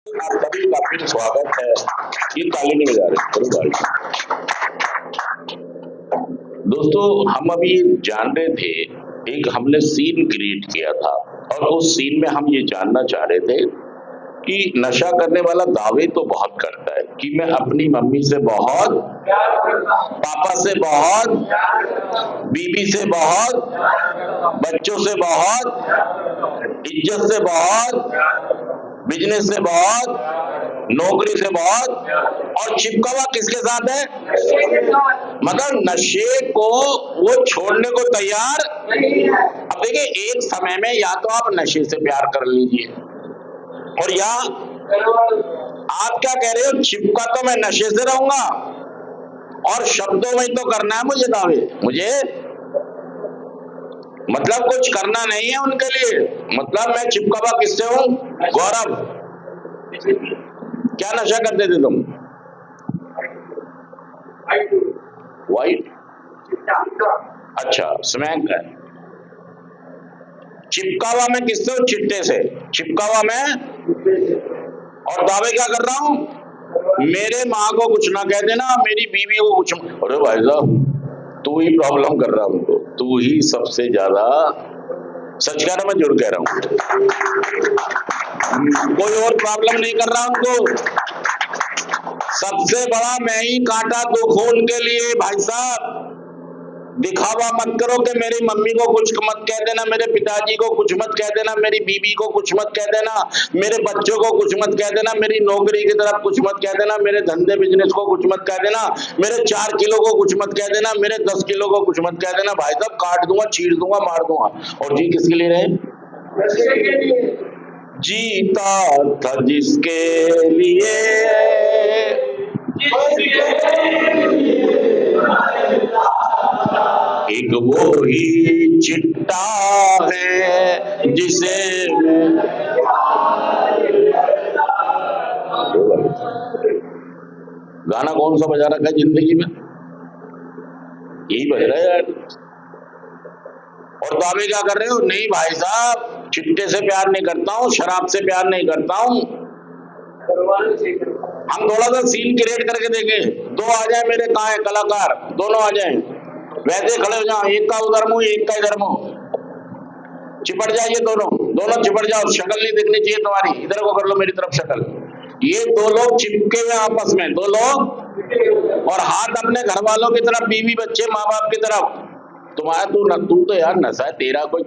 आप सभी का फिर स्वागत है। ये ताली नहीं बजा रहे, करो गाड़ी। दोस्तों, हम अभी जान रहे थे, एक हमने सीन क्रिएट किया था और उस सीन में हम ये जानना चाह रहे थे कि नशा करने वाला दावे तो बहुत करता है कि मैं अपनी मम्मी से बहुत, पापा से बहुत, बीबी से बहुत, बच्चों से बहुत, इज्जत से बहुत, बिजनेस से बहुत, नौकरी से बहुत, और चिपका हुआ किसके साथ है? मतलब नशे को वो छोड़ने को तैयार। अब देखिए, एक समय में या तो आप नशे से प्यार कर लीजिए और या आप क्या कह रहे हो, चिपका तो मैं नशे से रहूंगा और शब्दों में तो करना है मुझे दावे, मुझे मतलब कुछ करना नहीं है उनके लिए। मतलब मैं चिपका हुआ किससे हूं? गौरव, क्या नशा करते थे तुम? वाइट, अच्छा, स्मैक है। चिपका हुआ मैं किससे हूं? चिट्टे से। चिपका हुआ मैं, और दावे क्या कर रहा हूं? मेरे माँ को कुछ ना कह देना, मेरी बीवी को कुछ। अरे भाई साहब, तू ही प्रॉब्लम कर रहा हूं, तू ही सबसे ज्यादा। सच कह रहा, मैं जुड़ कह रहा हूं, कोई और प्रॉब्लम नहीं कर रहा उनको। सबसे बड़ा मैं ही काटा दो खून के लिए। भाई साहब, दिखावा मत करो कि मेरी मम्मी को कुछ मत कह देना, मेरे पिताजी को कुछ मत कह देना, मेरी बीबी को कुछ मत कह देना, मेरे बच्चों को कुछ मत कह देना, मेरी नौकरी की तरफ कुछ मत कह देना, मेरे धंधे बिजनेस को कुछ मत कह देना, मेरे 4 किलो को कुछ मत कह देना, मेरे 10 किलो को कुछ मत कह देना। भाई साहब, काट दूंगा, चीर दूंगा, मार दूंगा। और जी किसके लिए रहे? जीता था जिसके लिए, एक वो ही चिट्टा है जिसे गाना कौन सा बजा रखा है जिंदगी में? यही बज रहा है यार। और दावे क्या कर रहे हो? नहीं भाई साहब, चिट्टे से प्यार नहीं करता हूँ, शराब से प्यार नहीं करता हूँ। हम थोड़ा सा सीन क्रिएट करके देखें, दो आ जाए मेरे, कहाँ है कलाकार? दोनों आ जाए, वैसे खड़े हो जाओ, एक का उधर मुंह, एक का इधर मुंह, चिपट जाइए दोनों, दोनों चिपट जाओ। शक्ल नहीं दिखनी चाहिए तुम्हारी, इधर को कर लो मेरी तरफ शक्ल। ये दो लोग चिपके हुए आपस में, दो लोग, और हाथ अपने घर वालों की तरफ, बीवी बच्चे माँ बाप की तरफ। तुम्हारा तू तो यार नशा है तेरा, कोई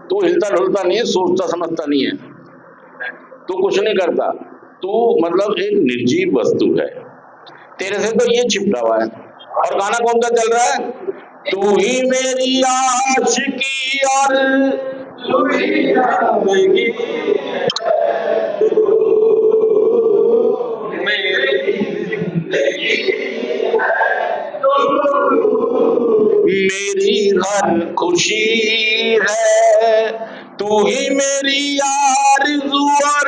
तू हिलता ढुलता नहीं है, सोचता समझता नहीं है, तू कुछ नहीं करता, तू मतलब एक निर्जीव वस्तु है, तेरे से तो ये चिपका हुआ है। और गाना कौन सा चल रहा है? तू ही मेरी आशिकी और तू ही मेरी हर खुशी है, तू ही मेरी आरज़ू और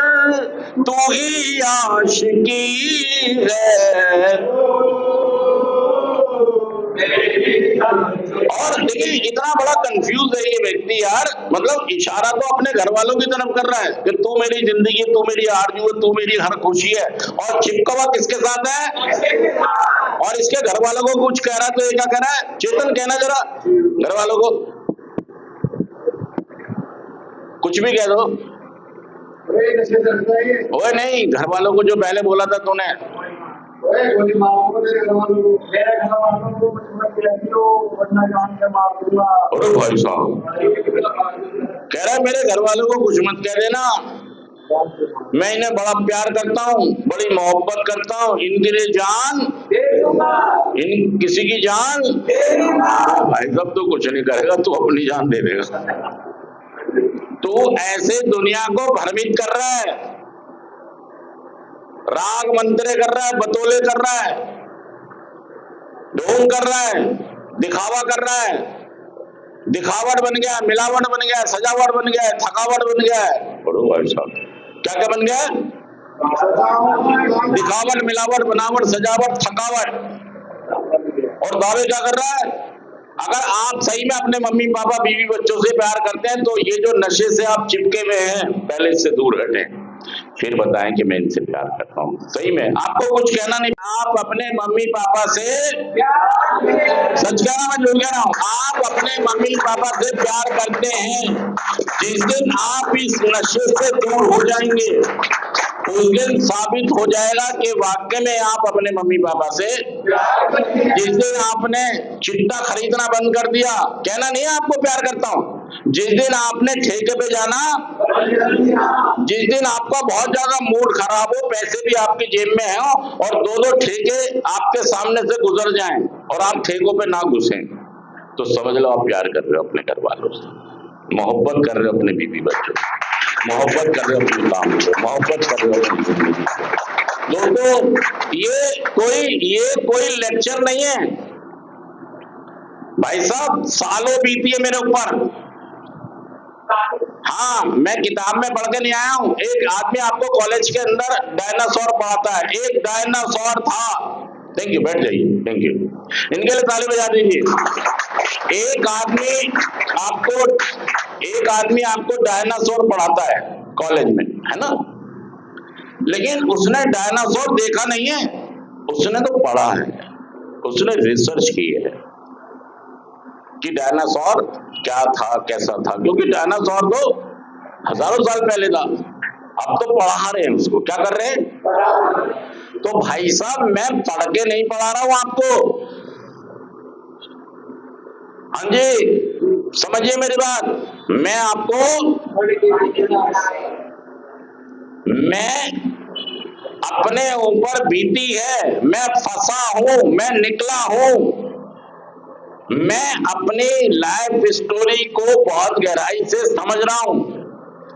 तू ही आशिकी है। और देखिए, इतना बड़ा कंफ्यूज है ये व्यक्ति यार। मतलब इशारा तो अपने घर वालों की तरफ कर रहा है कि तू मेरी जिंदगी, तू मेरी आरज़ू है, तू मेरी हर खुशी है, और चिपका हुआ किसके साथ है? और इसके घर वालों को कुछ कह रहा है, तो ये क्या कह रहा है? चेतन, कहना जरा घर वालों को, कुछ भी कह दो। ओए नहीं, घर वालों को जो पहले बोला था तूने, अरे भाई साहब, कह रहा है मेरे घर वालों को कुछ मत कह देना, मैं इन्हें बड़ा प्यार करता हूँ, बड़ी मोहब्बत करता हूँ, इनके लिए जान, इन किसी की जान। भाई साहब, तो कुछ नहीं करेगा, तू अपनी जान दे देगा। तू ऐसे दुनिया को भ्रमित कर रहा है, राग मंत्रे कर रहा है, बतौले कर रहा है, ढोंग कर रहा है, दिखावा कर रहा है, दिखावट बन गया, मिलावट बन गया, सजावट बन गया, थकावट बन गया है। बड़ो भाई साहब, क्या क्या बन गया? दिखावट, मिलावट, बनावट, सजावट, थकावट। और दावे क्या कर रहा है? अगर आप सही में अपने मम्मी पापा बीवी बच्चों से प्यार करते हैं तो ये जो नशे से आप चिपके हुए हैं, पहले इससे दूर हटें। फिर बताएं कि मैं इनसे प्यार करता हूँ। सही में आपको कुछ कहना नहीं, आप अपने मम्मी पापा से सच कहना, मैं झूठ कह रहा हूँ, आप अपने मम्मी पापा से प्यार करते हैं। जिस दिन आप इस नशे से दूर हो जाएंगे उस दिन साबित हो जाएगा कि वाकई में आप अपने मम्मी पापा से, जिस दिन आपने चिट्टा खरीदना बंद कर दिया, कहना नहीं है आपको प्यार करता हूं, जिस दिन आपने ठेके पे जाना, जिस दिन आपका बहुत ज्यादा मूड खराब हो, पैसे भी आपकी जेब में हो और दो ठेके आपके सामने से गुजर जाएं और आप ठेकों पे ना घुसें, तो समझ लो आप प्यार कर रहे हो अपने घर वालों से, मोहब्बत कर रहे हो अपने बीवी बच्चों से, मोहब्बत कर रहे हो अपने काम से, मोहब्बत कर रहे हो अपनी जिंदगी से। दोस्तों ये कोई लेक्चर नहीं है भाई साहब, सालों बीती है मेरे ऊपर। हाँ, मैं किताब में पढ़ के नहीं आया हूं। एक आदमी आपको कॉलेज के अंदर डायनासोर पढ़ाता है, एक डायनासोर था। थैंक यू, बैठ जाइए, थैंक यू, इनके लिए ताली बजा दीजिए। एक आदमी आपको डायनासोर पढ़ाता है कॉलेज में, है ना, लेकिन उसने डायनासोर देखा नहीं है, उसने तो पढ़ा है, उसने रिसर्च की है कि डायनासोर क्या था, कैसा था, क्योंकि डायनासोर तो हजारों साल पहले था, अब तो पढ़ा रहे हैं उसको, क्या कर रहे हैं। तो भाई साहब, मैं पढ़ के नहीं पढ़ा रहा हूं आपको, हाँ जी, समझिए मेरी बात। मैं अपने ऊपर बीती है, मैं फंसा हूं, मैं निकला हूं, मैं अपनी लाइफ स्टोरी को बहुत गहराई से समझ रहा हूं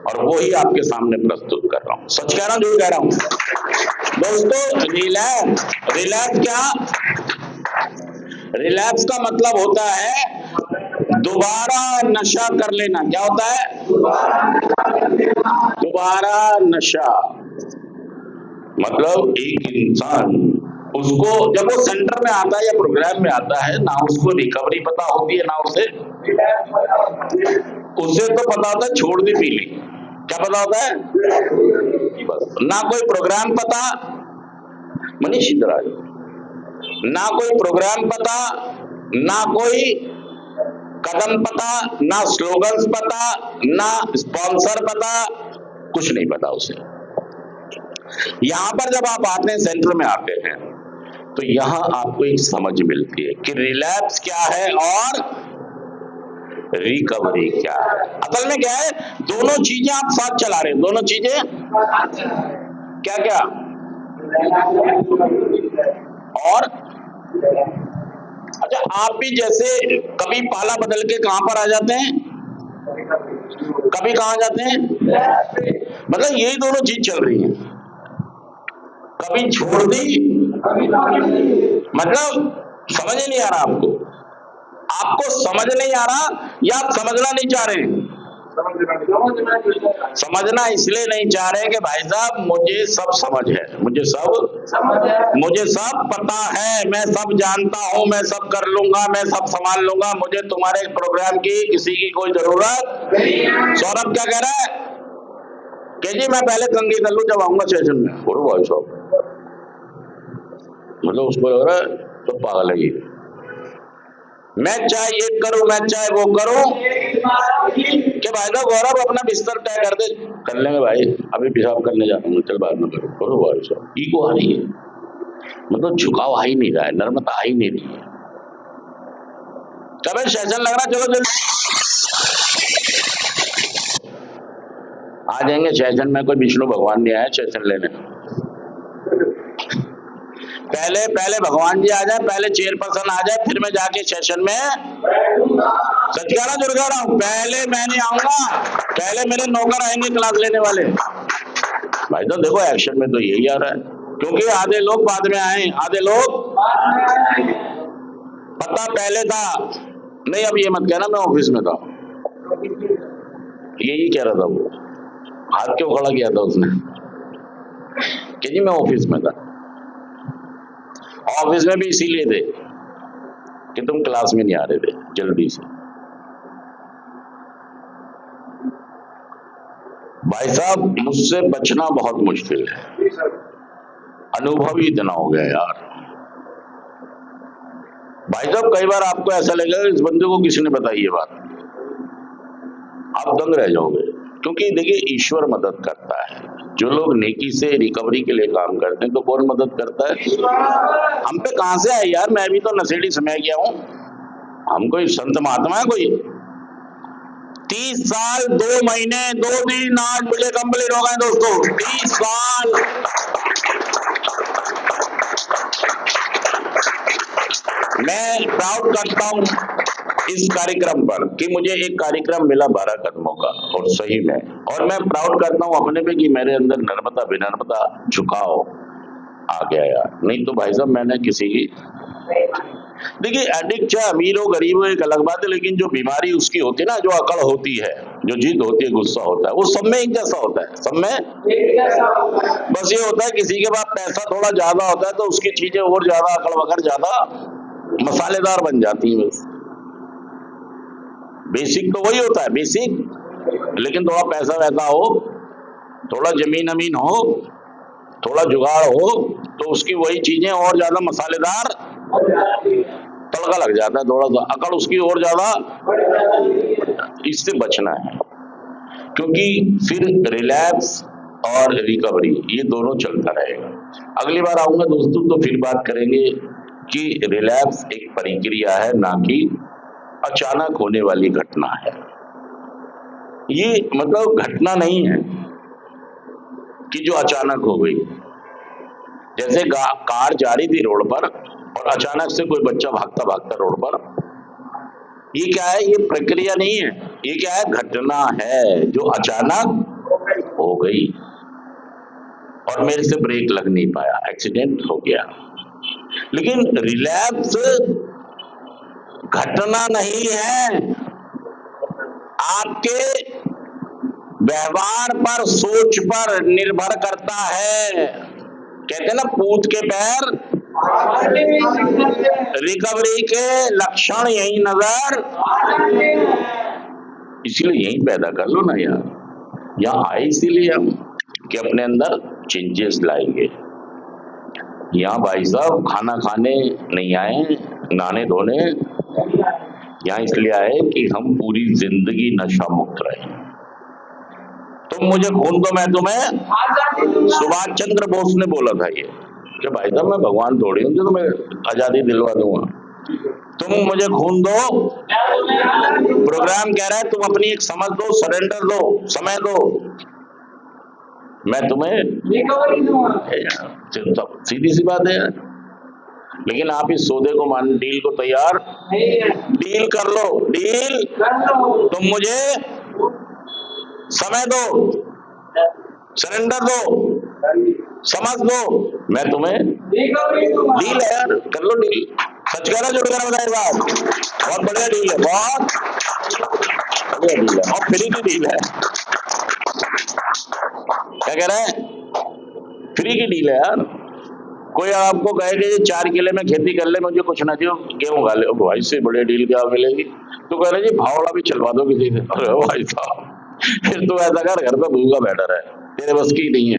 और वो ही आपके सामने प्रस्तुत कर रहा हूं। सच कह रहा हूं, झूठ कह रहा हूं। दोस्तों, रिलैक्स क्या, रिलैक्स का मतलब होता है दोबारा नशा कर लेना। क्या होता है? दोबारा नशा। मतलब एक इंसान, उसको जब वो सेंटर में आता है या प्रोग्राम में आता है, ना उसको रिकवरी पता होती है, ना उसे तो पता होता है छोड़ दी पीली। क्या पता होता है? बस। ना कोई प्रोग्राम पता, मनीष इधर आ जाओ, ना कोई प्रोग्राम पता, ना कोई कदम पता, ना स्लोगन्स पता, ना स्पॉन्सर पता, कुछ नहीं पता उसे। यहां पर जब आप आते हैं, सेंटर में आते हैं, तो यहां आपको एक समझ मिलती है कि रिलैप्स क्या है और रिकवरी क्या है। असल में क्या है, दोनों चीजें आप साथ चला रहे हैं, दोनों चीजें क्या क्या, और अच्छा, आप भी जैसे कभी पाला बदल के कहां पर आ जाते हैं, कभी कहां जाते हैं, मतलब यही दोनों चीज चल रही है, कभी छोड़ दी, मतलब समझ ही नहीं आ रहा आपको समझ नहीं आ रहा, या आप समझना नहीं चाह रहे हैं? समझना इसलिए नहीं चाह रहे कि भाई साहब मुझे सब समझ है, मुझे सब पता है, मैं सब जानता हूं, मैं सब कर लूंगा, मैं सब संभाल लूंगा, मुझे तुम्हारे प्रोग्राम की किसी की कोई जरूरत नहीं। सौरभ क्या कह रहा है कि जी मैं पहले कंघी कर लूं जब आऊंगा सेशन में। बोलो भाई साहब, मतलब उसको लग रहा है तो पागल है ये, मैं चाहे ये करूं, मैं चाहे वो करूं, कि भाई साहब गौरव अपना बिस्तर तय कर दे, कर लेंगे भाई, अभी पेशाब करने जा रहा हूं, चल बाद में करो। करो भाई साहब, ईगो आ रही है, मतलब झुकाव आ ही नहीं रहा है, नर्मता आ ही नहीं रही है। कभी सेशन लग रहा, चलो जल्दी आ जाएंगे सेशन में, कोई विष्णु भगवान नहीं आया सेशन लेने, पहले भगवान जी आ जाए, पहले चेयरपर्सन आ जाए, फिर मैं जाके सेशन में, सच कह रहा जुड़ रहा हूं, पहले मैं नहीं आऊंगा, पहले मेरे नौकर आएंगे क्लास लेने वाले। भाई तो देखो एक्शन में तो यही आ रहा है, क्योंकि आधे लोग बाद में आए, आधे लोग पता पहले था नहीं। अब ये मत कहना मैं ऑफिस में था, यही कह रहा था वो, हाथ क्यों खड़ा किया था उसने कि जी मैं ऑफिस में था। ऑफिस में भी इसीलिए थे कि तुम क्लास में नहीं आ रहे थे जल्दी से। भाई साहब मुझसे बचना बहुत मुश्किल है, अनुभव ही इतना हो गया यार। भाई साहब कई बार आपको ऐसा लगेगा इस बंदे को किसी ने बताई ये बात, आप दंग रह जाओगे। क्योंकि देखिए ईश्वर मदद करता है, जो लोग नेकी से रिकवरी के लिए काम करते हैं तो कौन मदद करता है? हम पे कहां से आए यार, मैं भी तो नशेड़ी समय गया हूं, हम कोई संत महात्मा है कोई? 30 साल 2 महीने 2 दिन आज मुझे कंप्लीट हो गए दोस्तों, 30 साल। मैं प्राउड करता हूं इस कार्यक्रम पर कि मुझे एक कार्यक्रम मिला 12 कदमों का, और सही में, और मैं प्राउड करता हूं अपने पे कि मेरे अंदर नर्मता विनम्रता झुकाव आ गया यार। नहीं तो भाई साहब मैंने किसी की, देखिए एडिक्ट चाहे अमीर हो गरीब हो एक अलग बात है, लेकिन जो बीमारी उसकी होती है ना, जो अकड़ होती है, जो जिद होती है, गुस्सा होता है, वो सब में एक जैसा होता है, सब में एक जैसा होता है। बस ये होता है किसी के पास पैसा थोड़ा ज्यादा होता है तो उसकी चीजें और ज्यादा अकड़ वकड़ ज्यादा मसालेदार बन जाती है। बस बेसिक तो वही होता है बेसिक, लेकिन थोड़ा पैसा वैसा हो, थोड़ा जमीन अमीन हो, थोड़ा जुगाड़ हो तो उसकी वही चीजें और ज्यादा मसालेदार तड़का लग जाता है, थोड़ा सा अकड़ उसकी और ज्यादा। इससे बचना है क्योंकि फिर रिलैप्स और रिकवरी ये दोनों चलता रहेगा। अगली बार आऊंगा दोस्तों तो फिर बात करेंगे कि रिलैप्स एक प्रक्रिया है, ना कि अचानक होने वाली घटना है। ये मतलब घटना नहीं है कि जो अचानक हो गई, जैसे कार जा रही थी रोड पर और अचानक से कोई बच्चा भागता भागता रोड पर, ये क्या है? ये प्रक्रिया नहीं है, ये क्या है? घटना है जो अचानक हो गई और मेरे से ब्रेक लग नहीं पाया, एक्सीडेंट हो गया। लेकिन रिलैप्स घटना नहीं है, आपके व्यवहार पर सोच पर निर्भर करता है। कहते हैं ना पूत के पैर रिकवरी के लक्षण यही नजर, इसलिए यही पैदा कर लो ना यार। यहाँ आए इसीलिए हम कि अपने अंदर चेंजेस लाएंगे। यहाँ भाई साहब खाना खाने नहीं आए, नहाने धोने, यहाँ इसलिए आए कि हम पूरी जिंदगी नशा मुक्त रहे। तुम मुझे खून दो मैं तुम्हें, सुभाष चंद्र बोस ने बोला था ये कि भाई साहब मैं भगवान थोड़ी हूँ जो तुम्हें आजादी दिलवा दूंगा, तुम मुझे खून दो। प्रोग्राम कह रहा है तुम अपनी एक समझ दो, सरेंडर दो, समय दो, मैं तुम्हें रिकवरी दूंगा। सीधी सी बात है यार। लेकिन आप इस सौदे को मान, डील को तैयार, डील कर लो, डील कर लो। तुम मुझे समय दो, सरेंडर दो, समझ दो, मैं तुम्हें डील है यार, कर लो डील। सच कह रहा जुड़ कर बताए बात, बहुत बढ़िया डील है, बहुत बढ़िया डील है और फ्री की डील है। क्या कह रहा है? फ्री की डील है यार। कोई आपको कहे कि 4 किले में खेती कर ले, मुझे कुछ ना दियो, गेहूं खा ले, भाई से बड़ी डील क्या मिलेगी? तो कह रहे जी फावड़ा भी चलवा दो किसी से। अरे भाई साहब फिर तो ऐसा कर, घर पे भूखा बैठा रहे, तेरे बस की नहीं है।